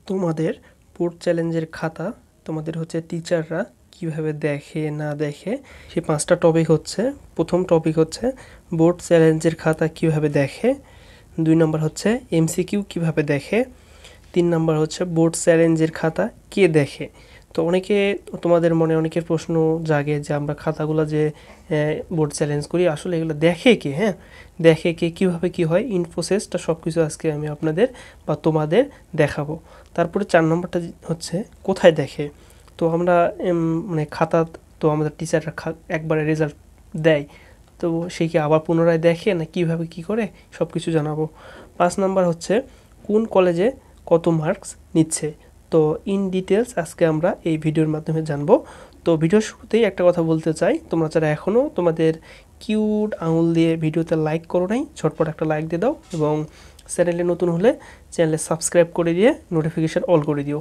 তোমাদের বোর্ড চ্যালেঞ্জের খাতা তোমাদের হচ্ছে টিচাররা কিভাবে দেখে না দেখে সেই 5টা টপিক হচ্ছে। প্রথম টপিক হচ্ছে বোর্ড চ্যালেঞ্জের খাতা কিভাবে দেখে, 2 নম্বর হচ্ছে এমসিকিউ কিভাবে দেখে, 3 নম্বর হচ্ছে বোর্ড চ্যালেঞ্জের খাতা কে দেখে। তো তোমাদের মনে অনেকের প্রশ্ন জাগে যে আমরা খাতাগুলো যে বোর্ড চ্যালেঞ্জ করি আসলে এগুলো দেখে কে, হ্যাঁ দেখে কে, কীভাবে কী হয়, ইন প্রসেসটা সব কিছু আজকে আমি আপনাদের বা তোমাদের দেখাবো। তারপরে 4 নম্বরটা হচ্ছে কোথায় দেখে। তো আমরা মানে খাতা তো আমাদের টিচাররা একবারে রেজাল্ট দেয়, তো সে কি আবার পুনরায় দেখে না কিভাবে কি করে সব কিছু জানাবো। 5 নাম্বার হচ্ছে কোন কলেজে কত মার্কস নিচ্ছে। তো ইন ডিটেলস আজকে আমরা এই ভিডিওর মাধ্যমে জানবো। তো ভিডিওর শুরুতেই একটা কথা বলতে চাই, তোমরা যারা এখনও তোমাদের কিউট আঙুল দিয়ে ভিডিওতে লাইক করো নাই, ঝটপট একটা লাইক দিয়ে দাও এবং চ্যানেলে নতুন হলে চ্যানেলে সাবস্ক্রাইব করে দিয়ে নোটিফিকেশান অল করে দিও।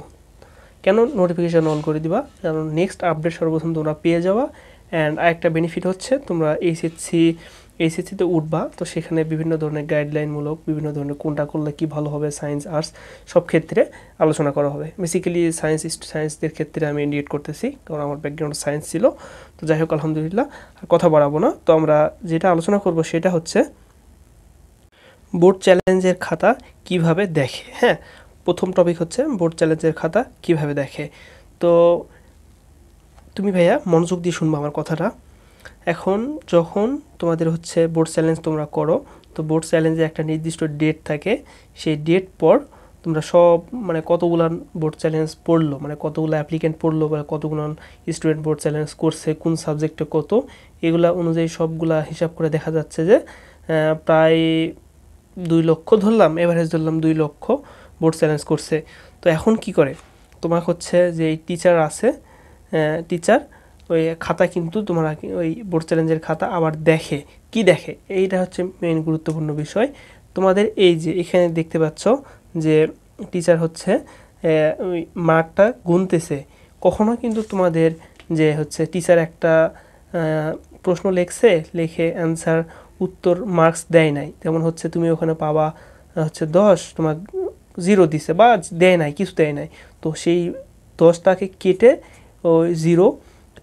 কেন নোটিফিকেশান অন করে দিবা? কারণ নেক্সট আপডেট সর্বপ্রথম তোমরা পেয়ে যাওয়া। অ্যান্ড আরেকটা বেনিফিট হচ্ছে তোমরা এইচএসসিতে উঠবা, তো সেখানে বিভিন্ন ধরনের গাইডলাইনমূলক বিভিন্ন ধরনের কোনটা করলে কি ভালো হবে, সায়েন্স আর্টস সব ক্ষেত্রে আলোচনা করা হবে। বেসিক্যালি সায়েন্সদের ক্ষেত্রে আমি ইন্ডিকেট করতেছি কারণ আমার ব্যাকগ্রাউন্ড সায়েন্স ছিল। তো যাই হোক আলহামদুলিল্লাহ, আর কথা বাড়াবো না। তো আমরা যেটা আলোচনা করব সেটা হচ্ছে বোর্ড চ্যালেঞ্জের খাতা কিভাবে দেখে। হ্যাঁ, প্রথম টপিক হচ্ছে বোর্ড চ্যালেঞ্জের খাতা কিভাবে দেখে। তো তুমি ভাইয়া মনোযোগ দিয়ে শুনবো আমার কথাটা। এখন যখন তোমাদের হচ্ছে বোর্ড চ্যালেঞ্জ তোমরা করো, তো বোর্ড চ্যালেঞ্জে একটা নির্দিষ্ট ডেট থাকে, সেই ডেট পর তোমরা সব মানে কতগুলো বোর্ড চ্যালেঞ্জ পড়লো, মানে কতগুলো অ্যাপ্লিকেন্ট পড়লো বা কতগুলো স্টুডেন্ট বোর্ড চ্যালেঞ্জ করছে, কোন সাবজেক্টে কত, এগুলা অনুযায়ী সবগুলা হিসাব করে দেখা যাচ্ছে যে প্রায় 2 লক্ষ ধরলাম, এভারেজ ধরলাম 2 লক্ষ বোর্ড চ্যালেঞ্জ করছে। তো এখন কি করে, তোমার হচ্ছে যে এই টিচার আছে, টিচার ওই খাতা কিন্তু তোমরা ওই বোর্ড চ্যালেঞ্জের খাতা আবার দেখে। কি দেখে, এইটা হচ্ছে মেইন গুরুত্বপূর্ণ বিষয়। তোমাদের এই যে এখানে দেখতে পাচ্ছ যে টিচার হচ্ছে ওই মার্কটা গুনতেছে। কখনো কিন্তু তোমাদের যে হচ্ছে টিচার একটা প্রশ্ন লিখে অ্যান্সার উত্তর মার্কস দেয় নাই, যেমন হচ্ছে তুমি ওখানে পাবা হচ্ছে 10, তোমার 0 দিছে বা দেয় নাই, কিছু দেয় নাই। তো সেই 10টাকে কেটে ওই 0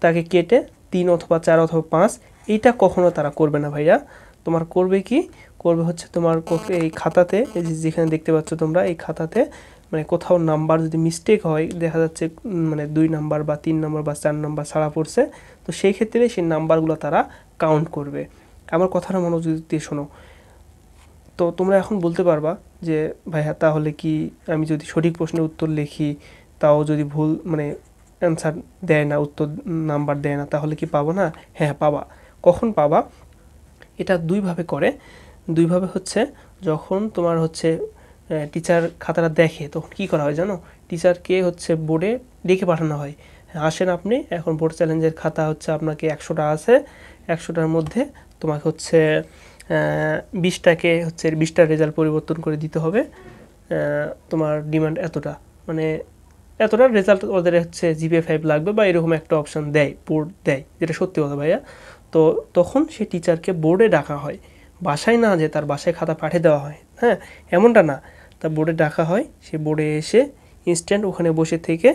তাকে কেটে 3 অথবা 4 অথবা 5, এইটা কখনো তারা করবে না ভাইয়া। তোমার করবে কি, করবে হচ্ছে তোমার এই খাতাতে, এই যেখানে দেখতে পাচ্ছ তোমরা এই খাতাতে মানে কোথাও নাম্বার যদি মিস্টেক হয়, দেখা যাচ্ছে মানে 2 নাম্বার বা 3 নম্বর বা 4 নম্বর ছাড়া পড়ছে, তো সেই ক্ষেত্রে সেই নাম্বারগুলো তারা কাউন্ট করবে। আমার কথাটা মনোযোগ দিয়ে শোনো। তো তোমরা এখন বলতে পারবা যে ভাইয়া তাহলে কি আমি যদি সঠিক প্রশ্নের উত্তর লিখি তাও যদি ভুল মানে অ্যান্সার দেয় না, উত্তর নাম্বার দেয় না, তাহলে কি পাবো না? হ্যাঁ পাবা। কখন পাবা? এটা দুইভাবে করে। দুইভাবে হচ্ছে যখন তোমার হচ্ছে টিচার খাতাটা দেখে তখন কী করা হয় জানো, টিচারকে হচ্ছে বোর্ডে ডেকে পাঠানো হয়। আসেন আপনি, এখন বোর্ড চ্যালেঞ্জের খাতা হচ্ছে আপনাকে 100টা আছে, 100টার মধ্যে তোমাকে হচ্ছে 20টাকে হচ্ছে 20টার রেজাল্ট পরিবর্তন করে দিতে হবে। তোমার ডিমান্ড এতটা, মানে এতটা রেজাল্ট ওদের হচ্ছে জিপিএ 5 লাগবে বা এরকম একটা অপশান দেয়, বোর্ড দেয়, যেটা সত্যি কথা ভাইয়া। তো তখন সে টিচারকে বোর্ডে ডাকা হয়, বাসায় না যে তার বাসায় খাতা পাঠিয়ে দেওয়া হয়, হ্যাঁ এমনটা না, তার বোর্ডে ডাকা হয়। সে বোর্ডে এসে ইনস্ট্যান্ট ওখানে বসে থেকে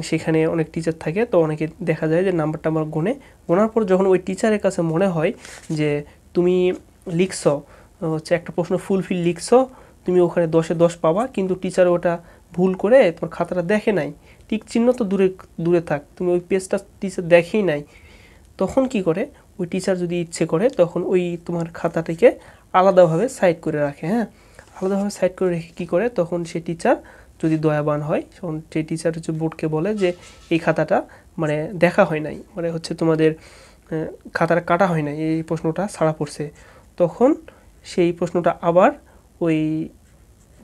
সেখানে অনেক টিচার থাকে, তো অনেকে দেখা যায় যে নাম্বারটা আমার গোনার পর যখন ওই টিচারের কাছে মনে হয় যে তুমি লিখছ হচ্ছে একটা প্রশ্ন ফুলফিল লিখছ, তুমি ওখানে 10-এ 10 পাবা, কিন্তু টিচার ওটা ভুল করে তোমার খাতাটা দেখে নাই, টিক চিহ্ন তো দূরে থাক, তুমি ওই পেজটা টিচার দেখেই নাই, তখন কি করে ওই টিচার যদি ইচ্ছে করে তখন ওই তোমার খাতাটিকে আলাদাভাবে সাইড করে রাখে। হ্যাঁ, আলাদাভাবে সাইড করে রেখে কী করে, তখন সে টিচার যদি দয়াবান হয় তখন সেই টিচার হচ্ছে বোর্ডকে বলে যে এই খাতাটা মানে দেখা হয় নাই, মানে হচ্ছে তোমাদের খাতাটা কাটা হয় নাই, এই প্রশ্নটা ছাড়া পড়ছে। তখন সেই প্রশ্নটা আবার ওই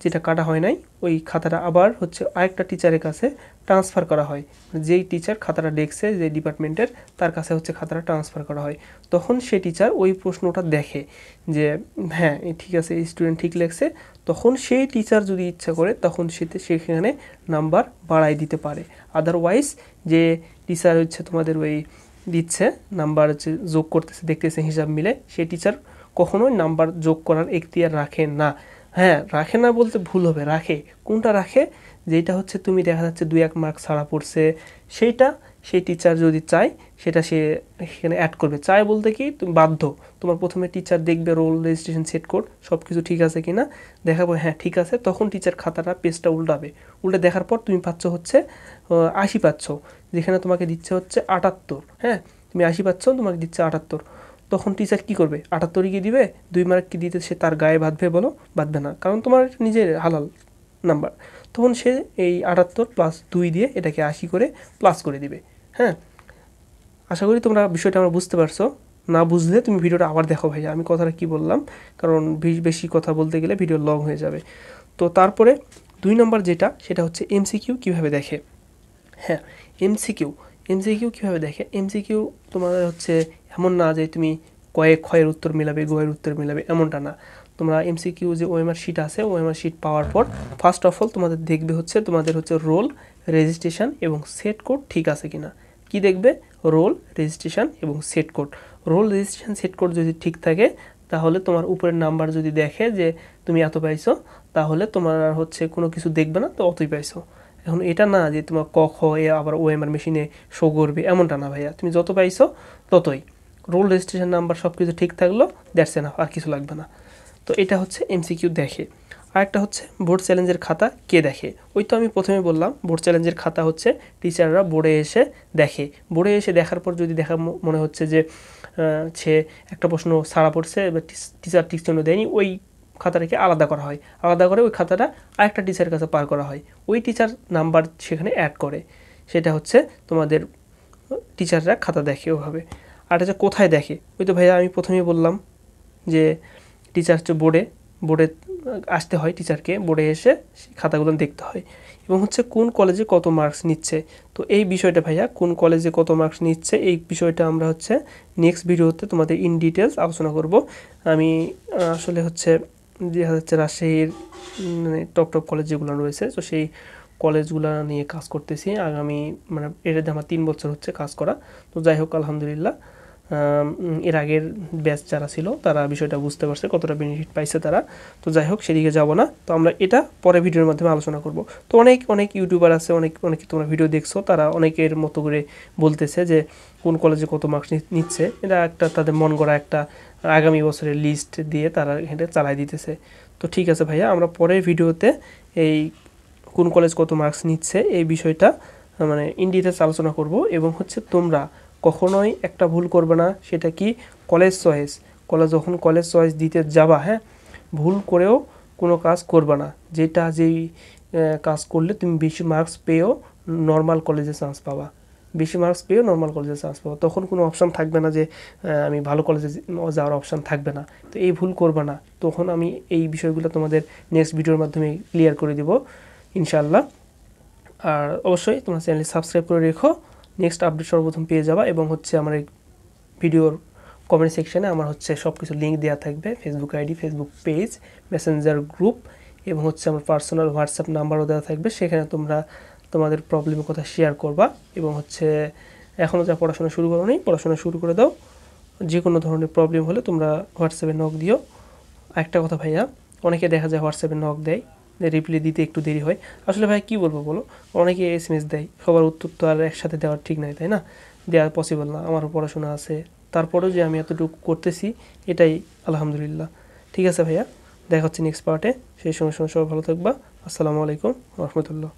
যেটা কাটা হয় নাই ওই খাতাটা আবার হচ্ছে আরেকটা টিচারের কাছে ট্রান্সফার করা হয়, যেই টিচার খাতাটা দেখছে যে ডিপার্টমেন্টের তার কাছে হচ্ছে খাতাটা ট্রান্সফার করা হয়। তখন সে টিচার ওই প্রশ্নটা দেখে যে হ্যাঁ ঠিক আছে এই স্টুডেন্ট ঠিক লেখছে, তখন সেই টিচার যদি ইচ্ছা করে তখন সেখানে নাম্বার বাড়াই দিতে পারে। আদারওয়াইজ যে টিচার হচ্ছে তোমাদের ওই দিচ্ছে নাম্বার হচ্ছে যোগ করতেছে, দেখতেছে হিসাব মিলে, সেই টিচার কখনোই নাম্বার যোগ করার এখতিয়ার রাখে না। হ্যাঁ, রাখে না বলতে ভুল হবে, রাখে। কোনটা রাখে? যেটা হচ্ছে তুমি দেখা যাচ্ছে 2-1 মার্ক ছাড়া পড়ছে, সেইটা সেই টিচার যদি চায় সেটা সে সেখানে অ্যাড করবে। চায় বলতে কি, তুমি বাধ্য। তোমার প্রথমে টিচার দেখবে রোল রেজিস্ট্রেশন সেট কোড সব কিছু ঠিক আছে কিনা, দেখাবো হ্যাঁ ঠিক আছে, তখন টিচার খাতাটা পেজটা উল্টাবে। উল্টে দেখার পর তুমি পাচ্ছ হচ্ছে 80 পাচ্ছ, যেখানে তোমাকে দিচ্ছে হচ্ছে 78। হ্যাঁ, তুমি 80 পাচ্ছ, তোমাকে দিচ্ছে 78। তখন টিচার কি করবে? 78 কি দিবে? 2 মার্ক কি দিতে সে তার গায়ে বাঁধবে বলো? বাঁধবে না, কারণ তোমার নিজের হালাল নাম্বার। তখন সে এই 78 প্লাস 2 দিয়ে এটাকে 80 করে প্লাস করে দিবে। হ্যাঁ, আশা করি তোমরা বিষয়টা আমরা বুঝতে পারছো। না বুঝলে তুমি ভিডিওটা আবার দেখো ভাইয়া, আমি কথাটা কি বললাম, কারণ বেশি কথা বলতে গেলে ভিডিও লং হয়ে যাবে। তো তারপরে 2 নম্বর যেটা, সেটা হচ্ছে এমসিকিউ কীভাবে দেখে। হ্যাঁ, এমসিকিউ এমসিকিউ কীভাবে দেখে? এমসিকিউ তোমাদের হচ্ছে এমন না যে তুমি ক্ষয়ের উত্তর মিলাবে, গয়ের উত্তর মিলাবে, এমনটা না। তোমরা এমসিকিউ যে ওএমআর শিট আছে, ওএমআর শিট পাওয়ার পর ফার্স্ট অফ অল তোমাদের দেখবে হচ্ছে তোমাদের হচ্ছে রোল, রেজিস্ট্রেশন এবং সেট কোড ঠিক আছে কিনা। কি দেখবে? রোল, রেজিস্ট্রেশন এবং set code. Roll, registration, set code যদি ঠিক থাকে, তাহলে তোমার উপরের নাম্বার যদি দেখে যে তুমি এত পাইছো, তাহলে তোমার আর হচ্ছে কোনো কিছু দেখবে না, তো অতই পাইছো। এখন এটা না যে তোমার ক খ এ আবার ওএমআর মেশিনে শো করবে, এমনটা না ভাইয়া। তুমি যত পাইছো ততই। রোল, রেজিস্ট্রেশন নাম্বার সব কিছু ঠিক থাকলো, দ্যাটস এনাফ, আর কিছু লাগবে না। তো এটা হচ্ছে এমসিকিউ দেখে। আরেকটা হচ্ছে বোর্ড চ্যালেঞ্জের খাতা কে দেখে। ওই তো আমি প্রথমে বললাম, বোর্ড চ্যালেঞ্জের খাতা হচ্ছে টিচাররা বোর্ডে এসে দেখে। বোর্ডে এসে দেখার পর যদি মনে হচ্ছে যে সে একটা প্রশ্ন ছাড়া পড়ছে বা টিচার ঠিক জন্য দেয়নি, ওই খাতাটাকে আলাদা করা হয়। আলাদা করে ওই খাতাটা আরেকটা টিচারের কাছে পার করা হয়। ওই টিচার নাম্বার সেখানে অ্যাড করে। সেটা হচ্ছে তোমাদের টিচাররা খাতা দেখে ওভাবে। আর হচ্ছে কোথায় দেখে, ওই তো ভাইয়া আমি প্রথমেই বললাম যে টিচার হচ্ছে বোর্ডে আসতে হয়, টিচারকে বোর্ডে এসে খাতাগুলো দেখতে হয়। এবং হচ্ছে কোন কলেজে কত মার্কস নিচ্ছে। তো এই বিষয়টা ভাইয়া, কোন কলেজে কত মার্কস নিচ্ছে, এই বিষয়টা আমরা হচ্ছে নেক্সট ভিডিওতে তোমাদের ইন ডিটেলস আলোচনা করব। আমি আসলে হচ্ছে দেখা যাচ্ছে রাজশাহীর মানে টপ কলেজ যেগুলো রয়েছে, তো সেই কলেজগুলো নিয়ে কাজ করতেছি আগামী, মানে এটাতে আমার 3 বছর হচ্ছে কাজ করা। তো যাই হোক, আলহামদুলিল্লাহ এর আগের ব্যাচ যারা ছিল তারা বিষয়টা বুঝতে পারছে, কতটা বেনিফিট পাইছে তারা। তো যাই হোক, সেদিকে যাব না, তো আমরা এটা পরে ভিডিওর মাধ্যমে আলোচনা করব। তো অনেক ইউটিউবার আছে, অনেকে তোমরা ভিডিও দেখছো, তারা অনেকের মতো করে বলতেছে যে কোন কলেজে কত মার্কস নিচ্ছে। এটা একটা তাদের মন গড়া একটা আগামী বছরের লিস্ট দিয়ে তারা এটা চালাই দিতেছে। তো ঠিক আছে ভাইয়া, আমরা পরের ভিডিওতে এই কোন কলেজ কত মার্কস নিচ্ছে এই বিষয়টা মানে ইন ডিটেলস আলোচনা করব। এবং হচ্ছে তোমরা কখনোই একটা ভুল করবে না, সেটা কি? College choice. যখন কলেজ চয়েস দিতে যাবা, হ্যাঁ, ভুল করেও কোনো কাজ করবে না, যেই কাজ করলে তুমি বেশি মার্কস পেয়েও নর্মাল কলেজে চান্স পাবা। বেশি মার্কস পেয়েও নর্মাল কলেজে চান্স পাবা, তখন কোনো অপশান থাকবে না যে আমি ভালো কলেজে যাওয়ার অপশান থাকবে না। তো এই ভুল করবে না, তখন আমি এই বিষয়গুলো তোমাদের নেক্সট ভিডিওর মাধ্যমে ক্লিয়ার করে দিব ইনশাআল্লাহ। আর অবশ্যই তোমরা চ্যানেলটি সাবস্ক্রাইব করে রেখো, নেক্সট আপডেট সর্বপ্রথম পেয়ে যাবা। এবং হচ্ছে আমার এই ভিডিওর কমেন্ট সেকশানে আমার হচ্ছে সব কিছু লিঙ্ক দেওয়া থাকবে, Facebook ID, Facebook page, Messenger group, এবং হচ্ছে আমার পার্সোনাল হোয়াটসঅ্যাপ নাম্বারও দেওয়া থাকবে। সেখানে তোমরা তোমাদের প্রবলেমের কথা শেয়ার করবা। এবং হচ্ছে এখনও যা পড়াশোনা শুরু করো নি, পড়াশোনা শুরু করে দাও। যে কোনো ধরনের প্রবলেম হলে তোমরা হোয়াটসঅ্যাপে নক দিও। একটা কথা ভাইয়া, অনেকে দেখা যায় হোয়াটসঅ্যাপে নক দেয়, রিপ্লাই দিতে একটু দেরি হয়। আসলে ভাই কী বলবো বলো, অনেকে এসএমএস দেয়, সবার উত্তর তো আর একসাথে দেওয়ার ঠিক নাই, তাই না? দেওয়া পসিবল না, আমারও পড়াশোনা আছে। তারপরেও যে আমি এতটুকু করতেছি, এটাই আলহামদুলিল্লাহ। ঠিক আছে ভাইয়া, দেখা হচ্ছে নেক্সট পার্টে। সেই সময় সবাই ভালো থাকবা। আসসালামু আলাইকুম রহমতুল্লাহ।